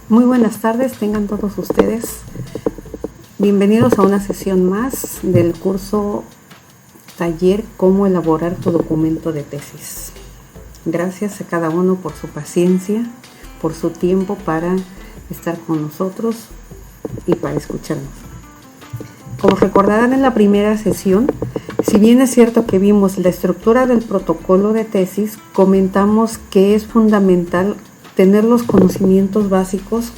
Muy buenas tardes, tengan todos ustedes. Bienvenidos a una sesión más del curso Taller Cómo elaborar tu documento de tesis. Gracias a cada uno por su paciencia, por su tiempo para estar con nosotros y para escucharnos. Como recordarán en la primera sesión, si bien es cierto que vimos la estructura del protocolo de tesis, comentamos que es fundamental tener los conocimientos básicos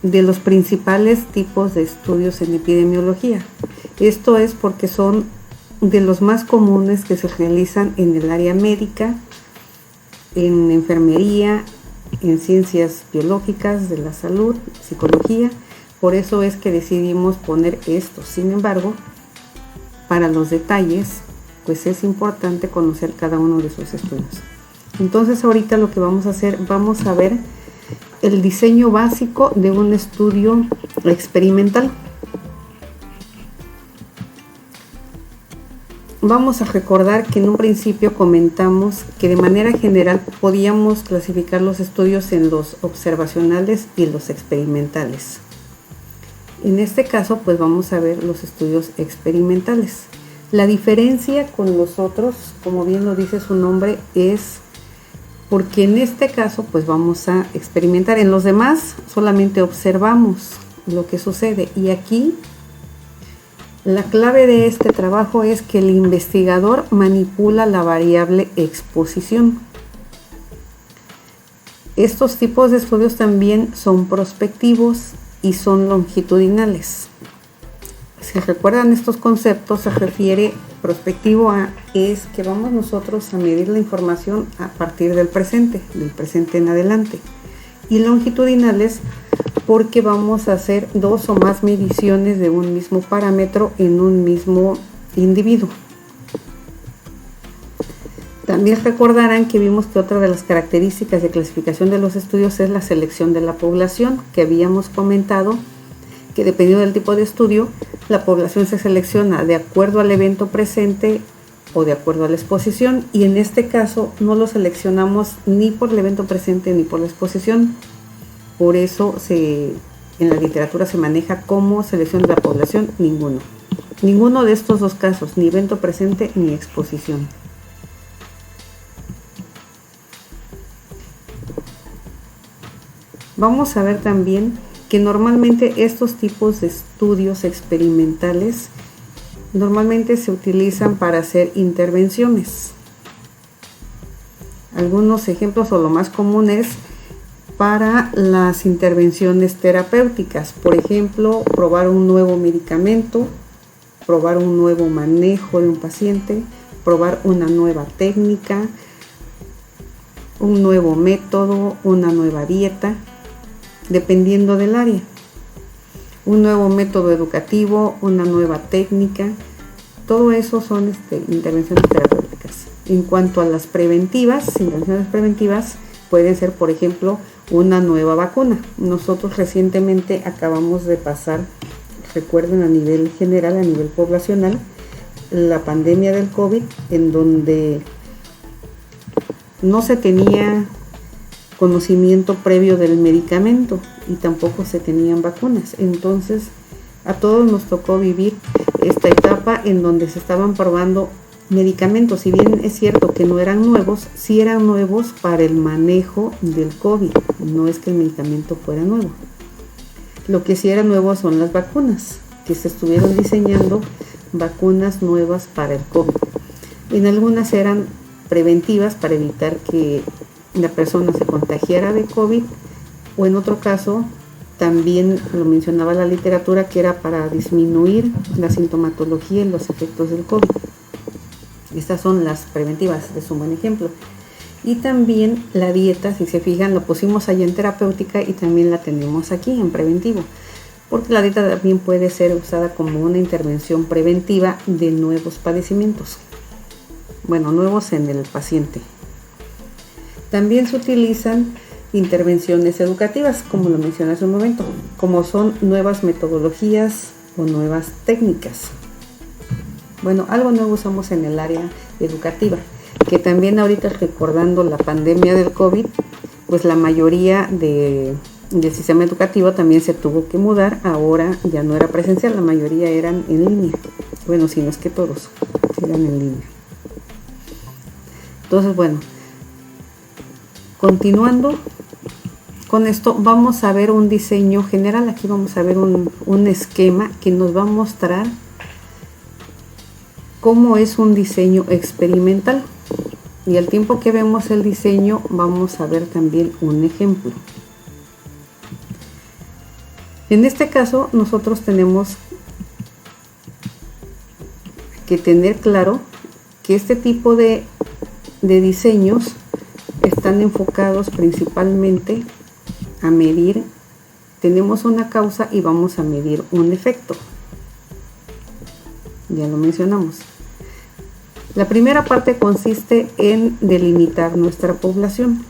de los principales tipos de estudios en epidemiología. Esto es porque son de los más comunes que se realizan en el área médica, en enfermería, en ciencias biológicas de la salud, psicología. Por eso es que decidimos poner esto. Sin embargo, para los detalles, pues es importante conocer cada uno de esos estudios. Entonces ahorita lo que vamos a hacer, vamos a ver el diseño básico de un estudio experimental. Vamos a recordar que en un principio comentamos que de manera general podíamos clasificar los estudios en los observacionales y los experimentales. En este caso, pues vamos a ver los estudios experimentales. La diferencia con los otros, como bien lo dice su nombre, es porque en este caso pues vamos a experimentar. En los demás solamente observamos lo que sucede, y aquí la clave de este trabajo es que el investigador manipula la variable exposición. Estos tipos de estudios también son prospectivos y son longitudinales. Si recuerdan estos conceptos, se refiere prospectivo a es que vamos nosotros a medir la información a partir del presente en adelante, y longitudinales porque vamos a hacer dos o más mediciones de un mismo parámetro en un mismo individuo. También recordarán que vimos que otra de las características de clasificación de los estudios es la selección de la población, que habíamos comentado que dependiendo del tipo de estudio, la población se selecciona de acuerdo al evento presente o de acuerdo a la exposición, y en este caso no lo seleccionamos ni por el evento presente ni por la exposición. Por eso en la literatura se maneja como selección de la población ninguno de estos dos casos, ni evento presente ni exposición. Vamos a ver también que normalmente estos tipos de estudios experimentales normalmente se utilizan para hacer intervenciones. Algunos ejemplos, o lo más común, es para las intervenciones terapéuticas. Por ejemplo, probar un nuevo medicamento, probar un nuevo manejo de un paciente, probar una nueva técnica, un nuevo método, una nueva dieta, dependiendo del área. Un nuevo método educativo, una nueva técnica, todo eso son intervenciones terapéuticas. En cuanto a las intervenciones preventivas pueden ser, por ejemplo, una nueva vacuna. Nosotros recientemente acabamos de pasar, recuerden, a nivel general, a nivel poblacional, la pandemia del COVID, en donde no se tenía conocimiento previo del medicamento y tampoco se tenían vacunas. Entonces a todos nos tocó vivir esta etapa en donde se estaban probando medicamentos. Si bien es cierto que no eran nuevos, sí eran nuevos para el manejo del COVID. No es que el medicamento fuera nuevo. Lo que sí era nuevo son las vacunas, que se estuvieron diseñando vacunas nuevas para el COVID. En algunas eran preventivas para evitar que la persona se contagiara de COVID, o en otro caso, también lo mencionaba la literatura, que era para disminuir la sintomatología y los efectos del COVID. Estas son las preventivas, es un buen ejemplo. Y también la dieta, si se fijan, la pusimos allá en terapéutica y también la tenemos aquí en preventivo, porque la dieta también puede ser usada como una intervención preventiva de nuevos padecimientos. Bueno, nuevos en el paciente. También se utilizan intervenciones educativas, como lo mencioné hace un momento, como son nuevas metodologías o nuevas técnicas. Bueno, algo nuevo usamos en el área educativa, que también ahorita, recordando la pandemia del COVID, pues la mayoría de Y el sistema educativo también se tuvo que mudar, ahora ya no era presencial, la mayoría eran en línea. Bueno, si no es que todos eran en línea. Entonces, bueno, continuando con esto, vamos a ver un diseño general. Aquí vamos a ver un esquema que nos va a mostrar cómo es un diseño experimental. Y al tiempo que vemos el diseño, vamos a ver también un ejemplo. En este caso, nosotros tenemos que tener claro que este tipo de diseños están enfocados principalmente a medir. Tenemos una causa y vamos a medir un efecto. Ya lo mencionamos. La primera parte consiste en delimitar nuestra población.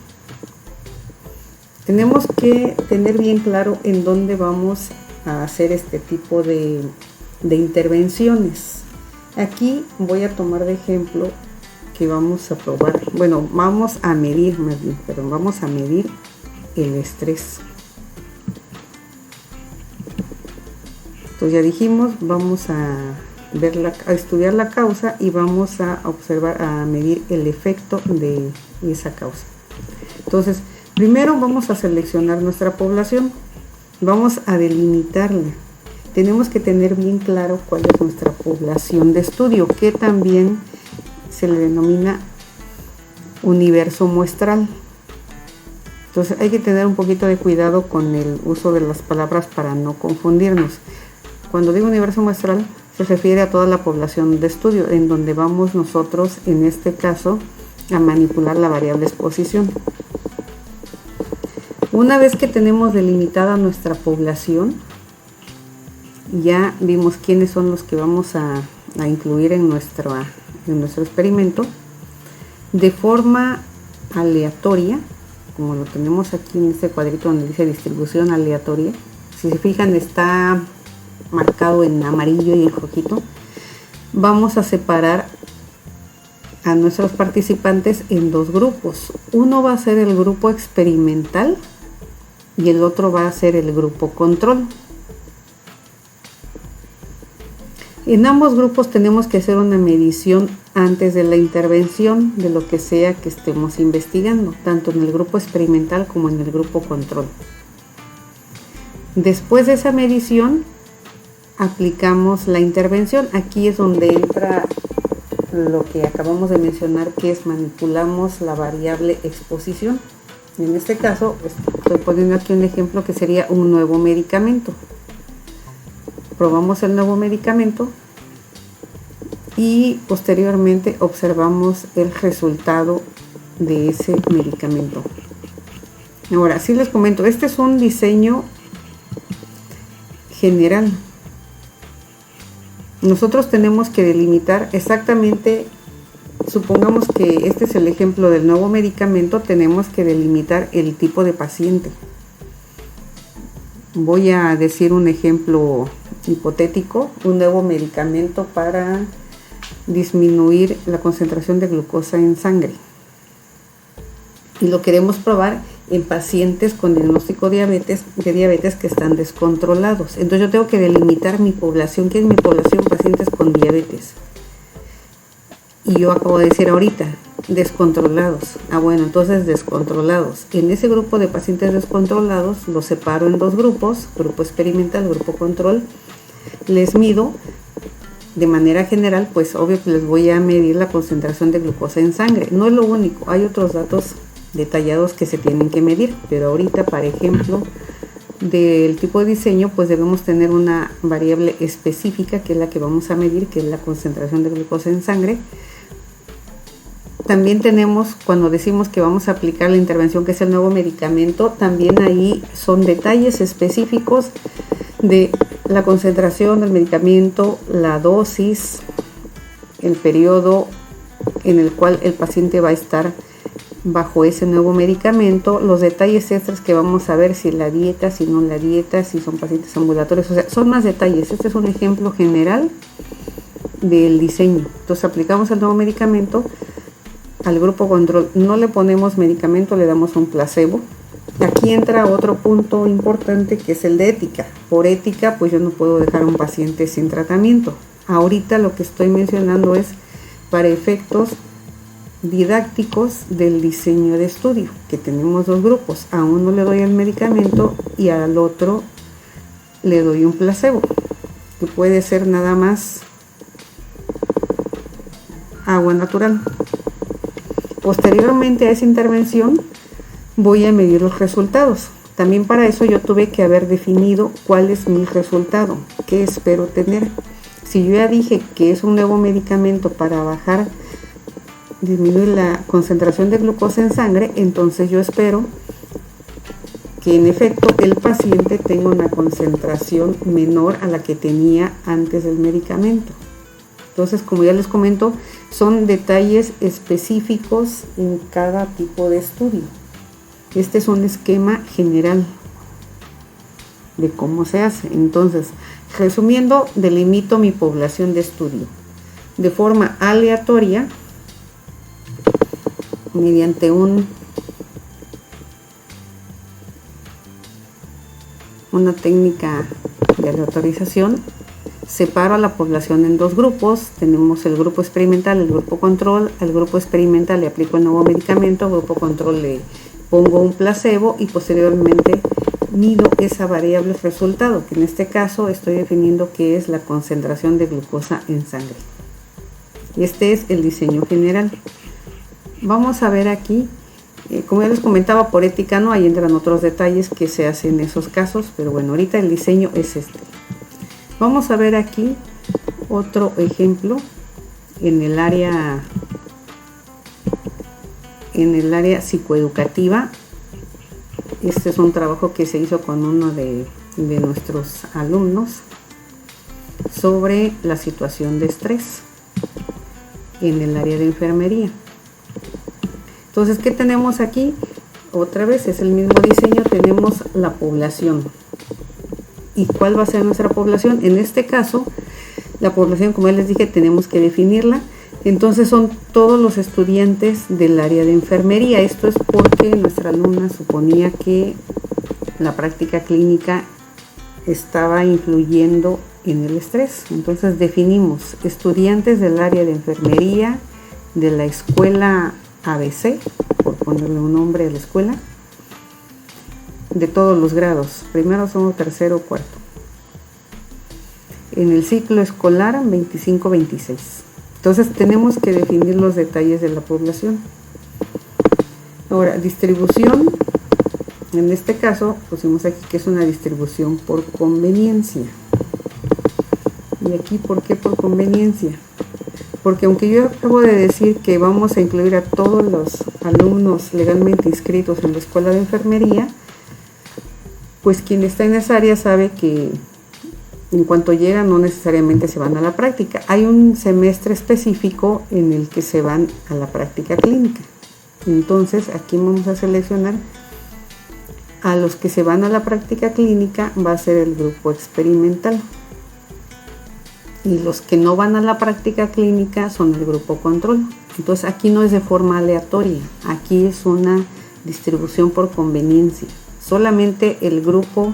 Tenemos que tener bien claro en dónde vamos a hacer este tipo de intervenciones. Aquí voy a tomar de ejemplo que vamos a probar, bueno, vamos a medir vamos a medir el estrés. Entonces ya dijimos, vamos a estudiar la causa y vamos a observar, a medir el efecto de esa causa. Entonces, primero vamos a seleccionar nuestra población, vamos a delimitarla. Tenemos que tener bien claro cuál es nuestra población de estudio, que también se le denomina universo muestral. Entonces hay que tener un poquito de cuidado con el uso de las palabras para no confundirnos. Cuando digo universo muestral, se refiere a toda la población de estudio, en donde vamos nosotros, en este caso, a manipular la variable exposición. Una vez que tenemos delimitada nuestra población, ya vimos quiénes son los que vamos a incluir en nuestro experimento. De forma aleatoria, como lo tenemos aquí en este cuadrito donde dice distribución aleatoria, si se fijan está marcado en amarillo y en rojito, vamos a separar a nuestros participantes en dos grupos. Uno va a ser el grupo experimental y el otro va a ser el grupo control. En ambos grupos tenemos que hacer una medición antes de la intervención de lo que sea que estemos investigando, tanto en el grupo experimental como en el grupo control. Después de esa medición, aplicamos la intervención. Aquí es donde entra lo que acabamos de mencionar, que es manipulamos la variable exposición. En este caso, estoy poniendo aquí un ejemplo que sería un nuevo medicamento. Probamos el nuevo medicamento y posteriormente observamos el resultado de ese medicamento. Ahora, sí les comento, este es un diseño general. Nosotros tenemos que delimitar exactamente, supongamos que este es el ejemplo del nuevo medicamento, tenemos que delimitar el tipo de paciente. Voy a decir un ejemplo hipotético, un nuevo medicamento para disminuir la concentración de glucosa en sangre. Y lo queremos probar en pacientes con diagnóstico de diabetes que están descontrolados. Entonces yo tengo que delimitar mi población. ¿Qué es mi población? Pacientes con diabetes. Y yo acabo de decir ahorita, descontrolados. Bueno, entonces descontrolados. En ese grupo de pacientes descontrolados los separo en dos grupos, grupo experimental, grupo control. Les mido de manera general, pues obvio que les voy a medir la concentración de glucosa en sangre. No es lo único, hay otros datos detallados que se tienen que medir, pero ahorita, para ejemplo, del tipo de diseño, pues debemos tener una variable específica que es la que vamos a medir, que es la concentración de glucosa en sangre. También tenemos, cuando decimos que vamos a aplicar la intervención, que es el nuevo medicamento, también ahí son detalles específicos de la concentración del medicamento, la dosis, el periodo en el cual el paciente va a estar bajo ese nuevo medicamento, los detalles extras que vamos a ver, si la dieta, si no la dieta, si son pacientes ambulatorios, o sea, son más detalles. Este es un ejemplo general del diseño. Entonces aplicamos el nuevo medicamento al grupo control, no le ponemos medicamento, le damos un placebo. Aquí entra otro punto importante que es el de ética. Por ética, pues yo no puedo dejar a un paciente sin tratamiento. Ahorita lo que estoy mencionando es para efectos didácticos del diseño de estudio, que tenemos dos grupos. A uno le doy el medicamento y al otro le doy un placebo, que puede ser nada más agua natural. Posteriormente a esa intervención voy a medir los resultados. También para eso yo tuve que haber definido cuál es mi resultado, qué espero tener. Si yo ya dije que es un nuevo medicamento para disminuir la concentración de glucosa en sangre, entonces yo espero que en efecto el paciente tenga una concentración menor a la que tenía antes del medicamento. Entonces, como ya les comento, son detalles específicos en cada tipo de estudio. Este es un esquema general de cómo se hace. Entonces, resumiendo, delimito mi población de estudio de forma aleatoria mediante una técnica de aleatorización. Separo a la población en dos grupos. Tenemos el grupo experimental, el grupo control. Al grupo experimental le aplico el nuevo medicamento, al grupo control le pongo un placebo y posteriormente mido esa variable resultado, que en este caso estoy definiendo qué es la concentración de glucosa en sangre. Este es el diseño general. Vamos a ver aquí, como ya les comentaba, por ética no, ahí entran otros detalles que se hacen en esos casos, pero bueno, ahorita el diseño es este. Vamos a ver aquí otro ejemplo en el área psicoeducativa. Este es un trabajo que se hizo con uno de nuestros alumnos sobre la situación de estrés en el área de enfermería. Entonces, ¿qué tenemos aquí? Otra vez es el mismo diseño, tenemos la población. ¿Y cuál va a ser nuestra población? En este caso, la población, como ya les dije, tenemos que definirla. Entonces son todos los estudiantes del área de enfermería. Esto es porque nuestra alumna suponía que la práctica clínica estaba influyendo en el estrés. Entonces definimos estudiantes del área de enfermería de la escuela ABC, por ponerle un nombre a la escuela, de todos los grados, primero, segundo, tercero, cuarto. En el ciclo escolar 25-26. Entonces tenemos que definir los detalles de la población. Ahora, distribución. En este caso pusimos aquí que es una distribución por conveniencia. Y aquí, ¿por qué por conveniencia? Porque aunque yo acabo de decir que vamos a incluir a todos los alumnos legalmente inscritos en la escuela de enfermería, pues quien está en esa área sabe que en cuanto llegan no necesariamente se van a la práctica. Hay un semestre específico en el que se van a la práctica clínica. Entonces aquí vamos a seleccionar a los que se van a la práctica clínica, va a ser el grupo experimental. Y los que no van a la práctica clínica son el grupo control. Entonces aquí no es de forma aleatoria, aquí es una distribución por conveniencia. Solamente el grupo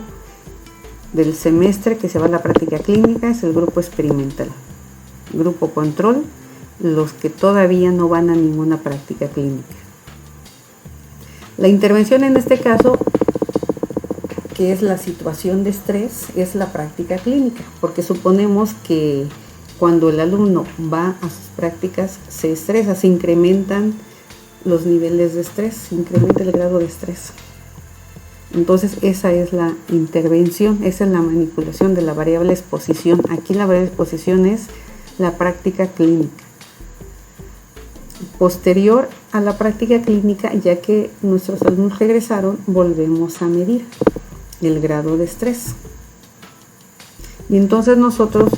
del semestre que se va a la práctica clínica es el grupo experimental. Grupo control, los que todavía no van a ninguna práctica clínica. La intervención en este caso, que es la situación de estrés, es la práctica clínica, porque suponemos que cuando el alumno va a sus prácticas se estresa, se incrementan los niveles de estrés, se incrementa el grado de estrés. Entonces esa es la intervención, esa es la manipulación de la variable exposición. Aquí la variable exposición es la práctica clínica. Posterior a la práctica clínica, ya que nuestros alumnos regresaron, volvemos a medir el grado de estrés. Y entonces nosotros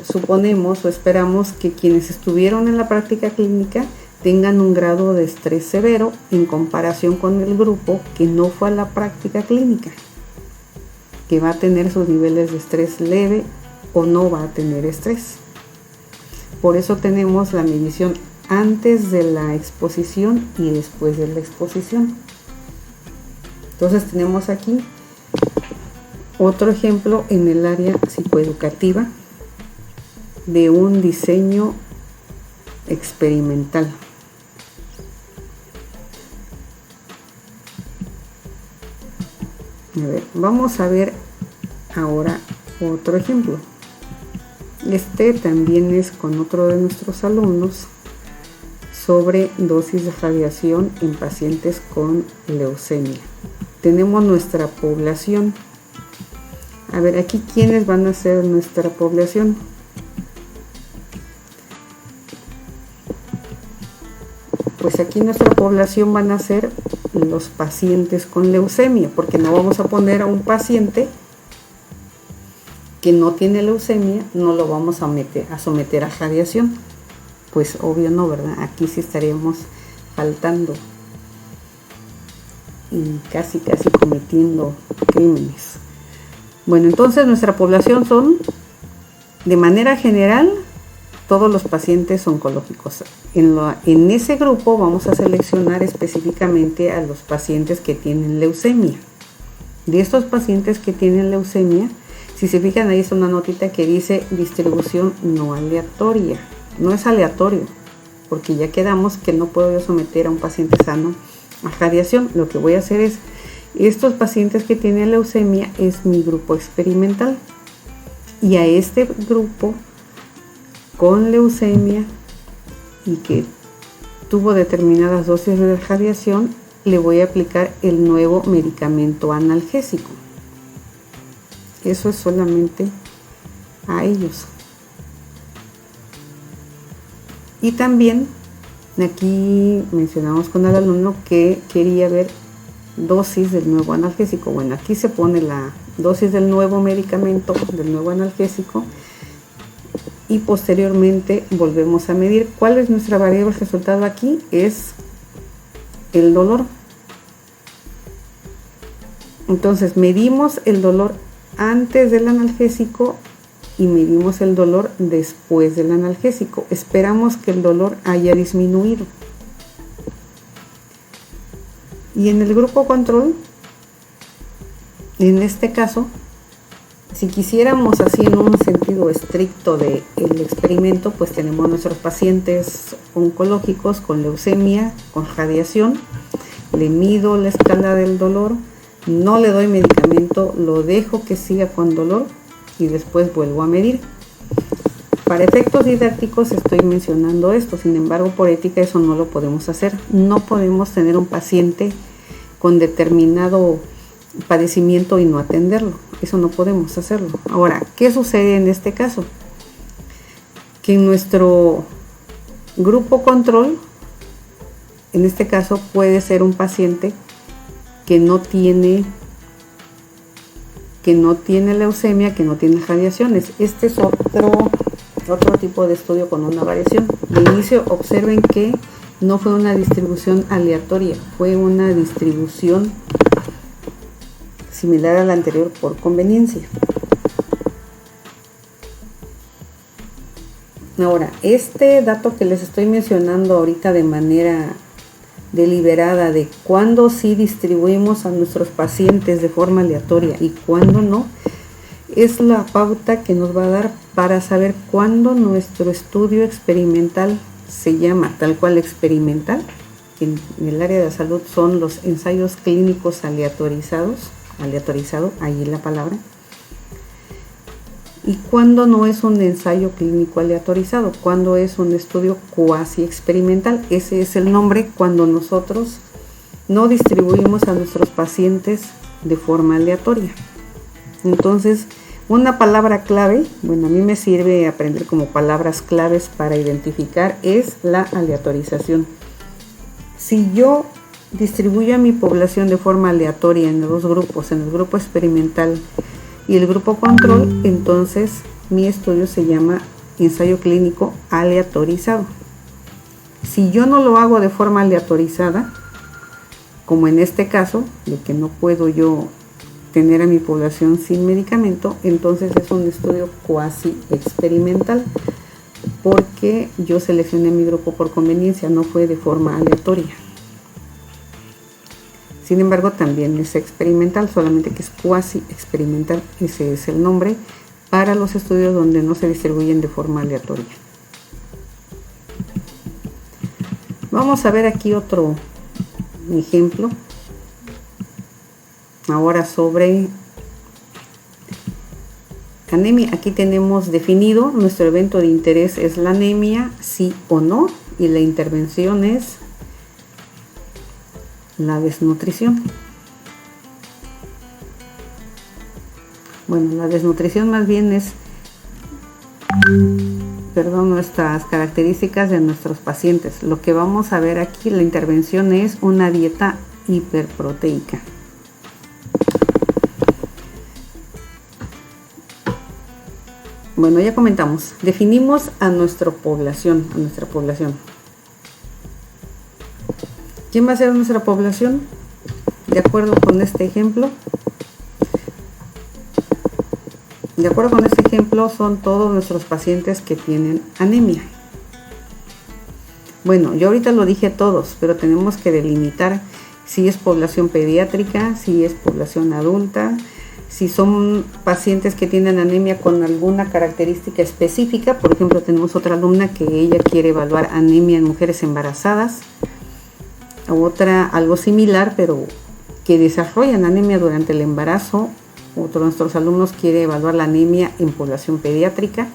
suponemos o esperamos que quienes estuvieron en la práctica clínica tengan un grado de estrés severo en comparación con el grupo que no fue a la práctica clínica, que va a tener sus niveles de estrés leve o no va a tener estrés. Por eso tenemos la medición antes de la exposición y después de la exposición. Entonces tenemos aquí otro ejemplo en el área psicoeducativa de un diseño experimental. A ver, vamos a ver ahora otro ejemplo. Este también es con otro de nuestros alumnos sobre dosis de radiación en pacientes con leucemia. Tenemos nuestra población. A ver, aquí ¿quiénes van a ser nuestra población? Pues aquí nuestra población van a ser los pacientes con leucemia, porque no vamos a poner a un paciente que no tiene leucemia, no lo vamos a someter a radiación. Pues obvio no, ¿verdad? Aquí sí estaríamos faltando y casi cometiendo crímenes. Bueno, entonces nuestra población son, de manera general, todos los pacientes oncológicos. En ese grupo vamos a seleccionar específicamente a los pacientes que tienen leucemia. De estos pacientes que tienen leucemia, si se fijan, ahí está una notita que dice distribución no aleatoria. No es aleatorio, porque ya quedamos que no puedo yo someter a un paciente sano a radiación. Lo que voy a hacer es, estos pacientes que tienen leucemia es mi grupo experimental, y a este grupo con leucemia y que tuvo determinadas dosis de radiación, le voy a aplicar el nuevo medicamento analgésico. Eso es solamente a ellos. Y también aquí mencionamos con el alumno que quería ver dosis del nuevo analgésico. Bueno, aquí se pone la dosis del nuevo medicamento, del nuevo analgésico, y posteriormente volvemos a medir. ¿Cuál es nuestra variable resultado aquí? Es el dolor. Entonces medimos el dolor antes del analgésico y medimos el dolor después del analgésico. Esperamos que el dolor haya disminuido. Y en el grupo control, en este caso, si quisiéramos así en un sentido estricto del experimento, pues tenemos nuestros pacientes oncológicos con leucemia, con radiación. Le mido la escala del dolor, no le doy medicamento, lo dejo que siga con dolor y después vuelvo a medir. Para efectos didácticos estoy mencionando esto, sin embargo por ética eso no lo podemos hacer. No podemos tener un paciente con determinado padecimiento y no atenderlo, eso no podemos hacerlo. Ahora, ¿qué sucede en este caso? Que en nuestro grupo control, en este caso puede ser un paciente que no tiene leucemia, que no tiene radiaciones. Este es otro tipo de estudio con una variación. De inicio observen que no fue una distribución aleatoria, fue una distribución similar a la anterior por conveniencia. Ahora, este dato que les estoy mencionando ahorita de manera deliberada de cuándo sí distribuimos a nuestros pacientes de forma aleatoria y cuándo no, es la pauta que nos va a dar para saber cuándo nuestro estudio experimental se llama tal cual experimental. En el área de la salud son los ensayos clínicos aleatorizado, ahí la palabra, y cuando no es un ensayo clínico aleatorizado, cuando es un estudio cuasi experimental. Ese es el nombre cuando nosotros no distribuimos a nuestros pacientes de forma aleatoria. Entonces, una palabra clave, bueno, a mí me sirve aprender como palabras claves para identificar, es la aleatorización. Si yo distribuyo a mi población de forma aleatoria en los dos grupos, en el grupo experimental y el grupo control, entonces mi estudio se llama ensayo clínico aleatorizado. Si yo no lo hago de forma aleatorizada, como en este caso, de que no puedo yo tener a mi población sin medicamento, entonces es un estudio cuasi experimental, porque yo seleccioné mi grupo por conveniencia, no fue de forma aleatoria. Sin embargo, también es experimental, solamente que es cuasi experimental, ese es el nombre, para los estudios donde no se distribuyen de forma aleatoria. Vamos a ver aquí otro ejemplo, ahora sobre anemia. Aquí tenemos definido, nuestro evento de interés es la anemia, sí o no, y la intervención es la desnutrición. Bueno, la desnutrición más bien es, nuestras características de nuestros pacientes. Lo que vamos a ver aquí, la intervención es una dieta hiperproteica. Bueno, ya comentamos, definimos a nuestra población, ¿Quién va a ser nuestra población? De acuerdo con este ejemplo. De acuerdo con este ejemplo, son todos nuestros pacientes que tienen anemia. Bueno, yo ahorita lo dije todos, pero tenemos que delimitar si es población pediátrica, si es población adulta, si son pacientes que tienen anemia con alguna característica específica. Por ejemplo, tenemos otra alumna que ella quiere evaluar anemia en mujeres embarazadas, otra algo similar, pero que desarrollan anemia durante el embarazo. Otro de nuestros alumnos quiere evaluar la anemia en población pediátrica,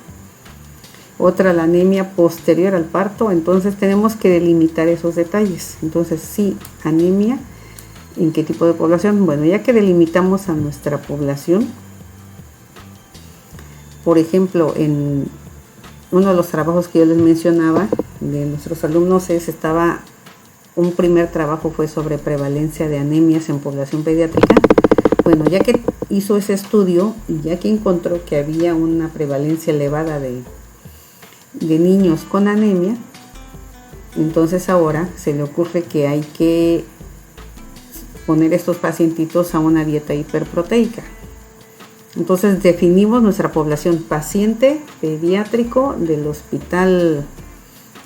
otra la anemia posterior al parto. Entonces tenemos que delimitar esos detalles. Entonces, sí, anemia, ¿en qué tipo de población? Bueno, ya que delimitamos a nuestra población, por ejemplo, en uno de los trabajos que yo les mencionaba de nuestros alumnos un primer trabajo fue sobre prevalencia de anemias en población pediátrica. Bueno, ya que hizo ese estudio y ya que encontró que había una prevalencia elevada de niños con anemia, entonces ahora se le ocurre que hay que poner estos pacientitos a una dieta hiperproteica. Entonces definimos nuestra población: paciente pediátrico del hospital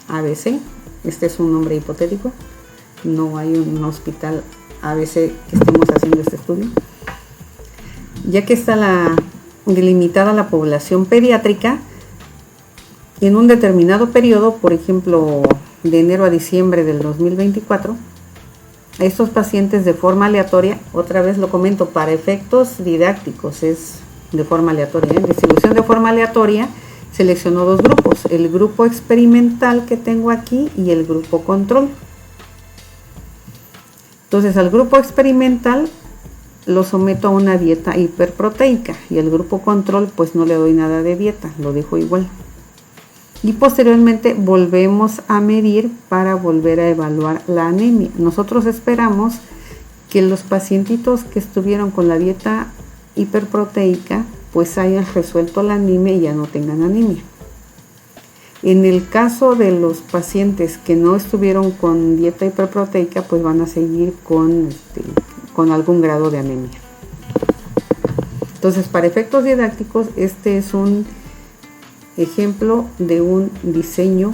ABC. Este es un nombre hipotético, no hay un hospital ABC que estemos haciendo este estudio. Ya que está delimitada la población pediátrica, en un determinado periodo, por ejemplo, de enero a diciembre del 2024, a estos pacientes de forma aleatoria, otra vez lo comento, para efectos didácticos es de forma aleatoria, en distribución de forma aleatoria, seleccionó dos grupos: el grupo experimental que tengo aquí y el grupo control. Entonces, al grupo experimental lo someto a una dieta hiperproteica y al grupo control pues no le doy nada de dieta, lo dejo igual. Y posteriormente volvemos a medir para volver a evaluar la anemia. Nosotros esperamos que los pacientitos que estuvieron con la dieta hiperproteica pues hayan resuelto la anemia y ya no tengan anemia. En el caso de los pacientes que no estuvieron con dieta hiperproteica, pues van a seguir con algún grado de anemia. Entonces, para efectos didácticos, este es un ejemplo de un diseño.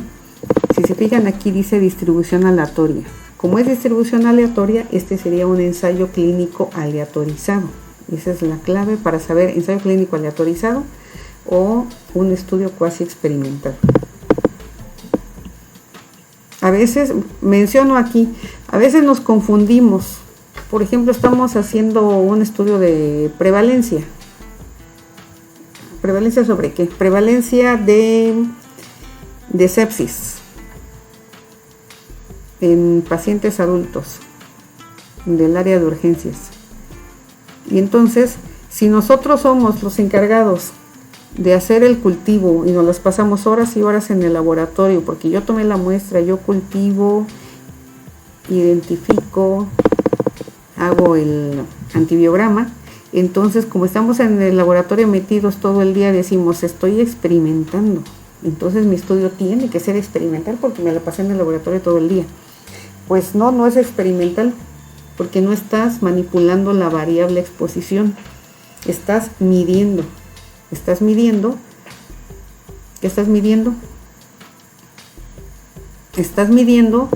Si se fijan, aquí dice distribución aleatoria. Como es distribución aleatoria, este sería un ensayo clínico aleatorizado. Esa es la clave para saber ensayo clínico aleatorizado o un estudio cuasi experimental. A veces, menciono aquí, a veces nos confundimos. Por ejemplo, estamos haciendo un estudio de prevalencia. ¿Prevalencia sobre qué? Prevalencia de sepsis en pacientes adultos del área de urgencias. Y entonces, si nosotros somos los encargados de hacer el cultivo y nos las pasamos horas y horas en el laboratorio, porque yo tomé la muestra, yo cultivo, identifico, hago el antibiograma, entonces como estamos en el laboratorio metidos todo el día, decimos estoy experimentando, entonces mi estudio tiene que ser experimental porque me la pasé en el laboratorio todo el día. Pues no es experimental, porque no estás manipulando la variable exposición, estás midiendo. ¿Qué estás midiendo? Estás midiendo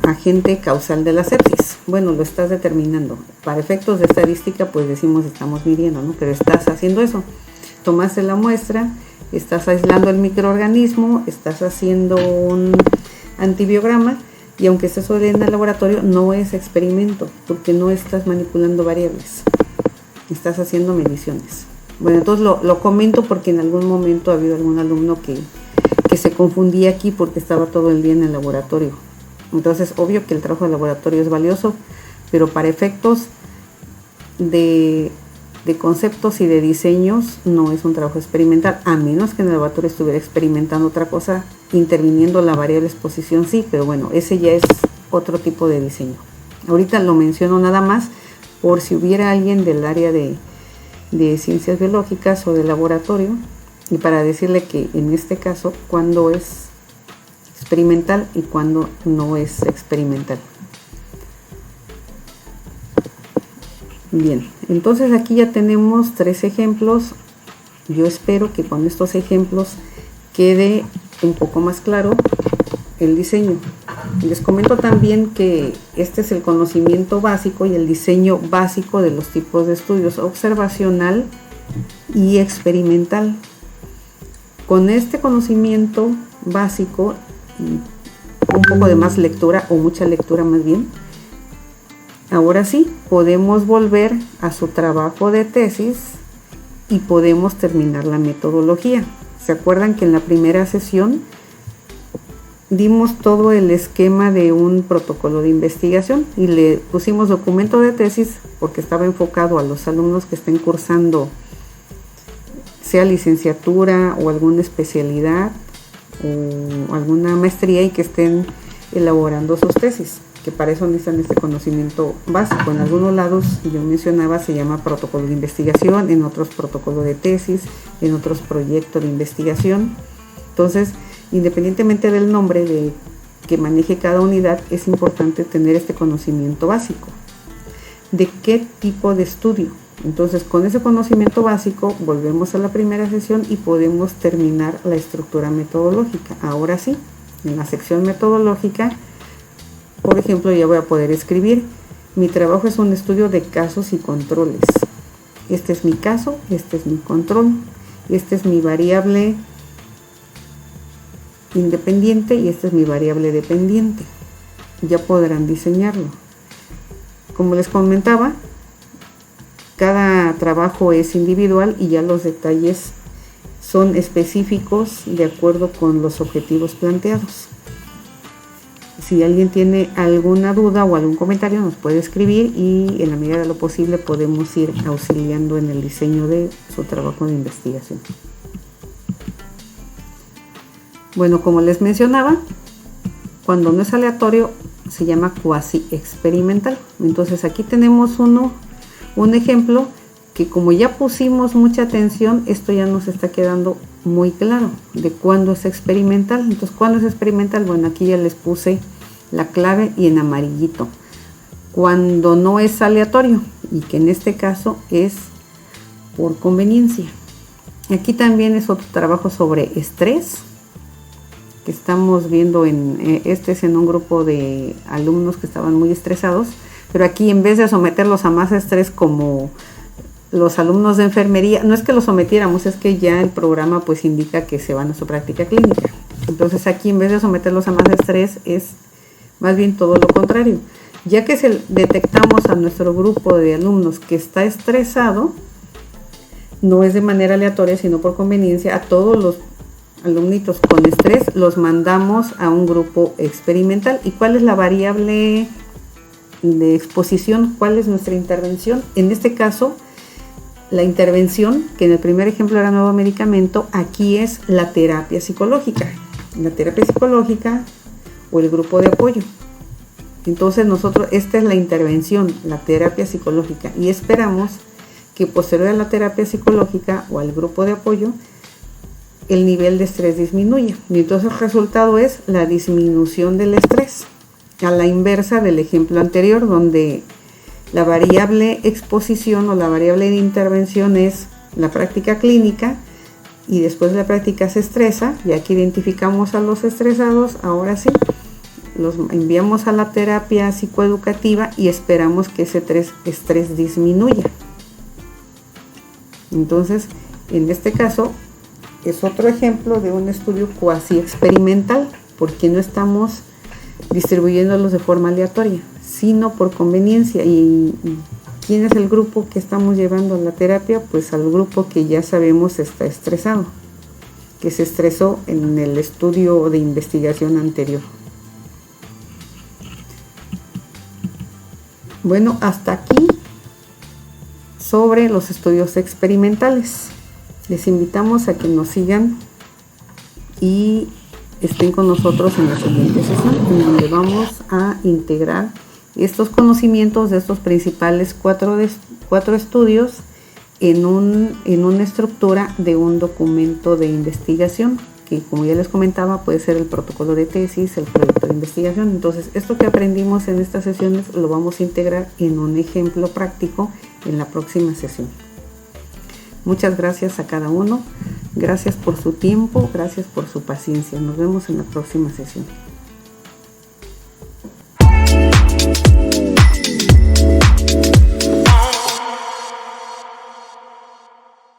agente causal de la sepsis. Bueno, lo estás determinando. Para efectos de estadística, pues decimos estamos midiendo, ¿no? Pero estás haciendo eso. Tomaste la muestra, estás aislando el microorganismo, estás haciendo un antibiograma y aunque estés en el laboratorio, no es experimento porque no estás manipulando variables. Estás haciendo mediciones. Bueno, entonces lo comento porque en algún momento ha habido algún alumno que se confundía aquí porque estaba todo el día en el laboratorio. Entonces, obvio que el trabajo de laboratorio es valioso, pero para efectos de conceptos y de diseños no es un trabajo experimental, a menos que en el laboratorio estuviera experimentando otra cosa, interviniendo la variable exposición, sí, pero bueno, ese ya es otro tipo de diseño. Ahorita lo menciono nada más por si hubiera alguien del área de ciencias biológicas o de laboratorio, y para decirle que en este caso cuándo es experimental y cuándo no es experimental. Bien, entonces aquí ya tenemos 3 ejemplos. Yo espero que con estos ejemplos quede un poco más claro el diseño. Les comento también que este es el conocimiento básico y el diseño básico de los tipos de estudios: observacional y experimental. Con este conocimiento básico y un poco de más lectura, o mucha lectura más bien, ahora sí podemos volver a su trabajo de tesis y podemos terminar la metodología. ¿Se acuerdan que en la primera sesión dimos todo el esquema de un protocolo de investigación y le pusimos documento de tesis porque estaba enfocado a los alumnos que estén cursando sea licenciatura o alguna especialidad o alguna maestría y que estén elaborando sus tesis, que para eso necesitan este conocimiento básico? En algunos lados yo mencionaba se llama protocolo de investigación, en otros protocolo de tesis, en otros proyectos de investigación. Entonces, independientemente del nombre de que maneje cada unidad, es importante tener este conocimiento básico. ¿De qué tipo de estudio? Entonces, con ese conocimiento básico volvemos a la primera sesión y podemos terminar la estructura metodológica. Ahora sí, en la sección metodológica, por ejemplo, ya voy a poder escribir: mi trabajo es un estudio de casos y controles. Este es mi caso, este es mi control, este es mi variable independiente y esta es mi variable dependiente. Ya podrán diseñarlo. Como les comentaba, cada trabajo es individual y ya los detalles son específicos de acuerdo con los objetivos planteados. Si alguien tiene alguna duda o algún comentario, nos puede escribir y en la medida de lo posible podemos ir auxiliando en el diseño de su trabajo de investigación. Bueno, como les mencionaba, cuando no es aleatorio se llama cuasi experimental. Entonces aquí tenemos un ejemplo que, como ya pusimos mucha atención, esto ya nos está quedando muy claro de cuándo es experimental. Entonces, ¿cuándo es experimental? Bueno, aquí ya les puse la clave y en amarillito. Cuando no es aleatorio y que en este caso es por conveniencia. Aquí también es otro trabajo sobre estrés que estamos viendo este es en un grupo de alumnos que estaban muy estresados, pero aquí en vez de someterlos a más estrés como los alumnos de enfermería, no es que los sometiéramos, es que ya el programa pues indica que se van a su práctica clínica. Entonces aquí en vez de someterlos a más estrés es más bien todo lo contrario. Ya que detectamos a nuestro grupo de alumnos que está estresado, no es de manera aleatoria sino por conveniencia, a todos los alumnitos con estrés los mandamos a un grupo experimental. ¿Y cuál es la variable de exposición? ¿Cuál es nuestra intervención? En este caso, la intervención, que en el primer ejemplo era nuevo medicamento, aquí es la terapia psicológica. La terapia psicológica o el grupo de apoyo. Entonces nosotros, esta es la intervención, la terapia psicológica, y esperamos que posterior a la terapia psicológica o al grupo de apoyo, el nivel de estrés disminuye. Y entonces el resultado es la disminución del estrés, a la inversa del ejemplo anterior, donde la variable exposición o la variable de intervención es la práctica clínica y después de la práctica se estresa, ya que identificamos a los estresados, ahora sí, los enviamos a la terapia psicoeducativa y esperamos que ese estrés disminuya. Entonces, en este caso, es otro ejemplo de un estudio cuasi experimental, porque no estamos distribuyéndolos de forma aleatoria, sino por conveniencia. ¿Y quién es el grupo que estamos llevando a la terapia? Pues al grupo que ya sabemos está estresado, que se estresó en el estudio de investigación anterior. Bueno, hasta aquí sobre los estudios experimentales. Les invitamos a que nos sigan y estén con nosotros en la siguiente sesión, en donde vamos a integrar estos conocimientos de estos principales cuatro estudios en una estructura de un documento de investigación, que como ya les comentaba puede ser el protocolo de tesis, el proyecto de investigación. Entonces, esto que aprendimos en estas sesiones lo vamos a integrar en un ejemplo práctico en la próxima sesión. Muchas gracias a cada uno, gracias por su tiempo, gracias por su paciencia. Nos vemos en la próxima sesión.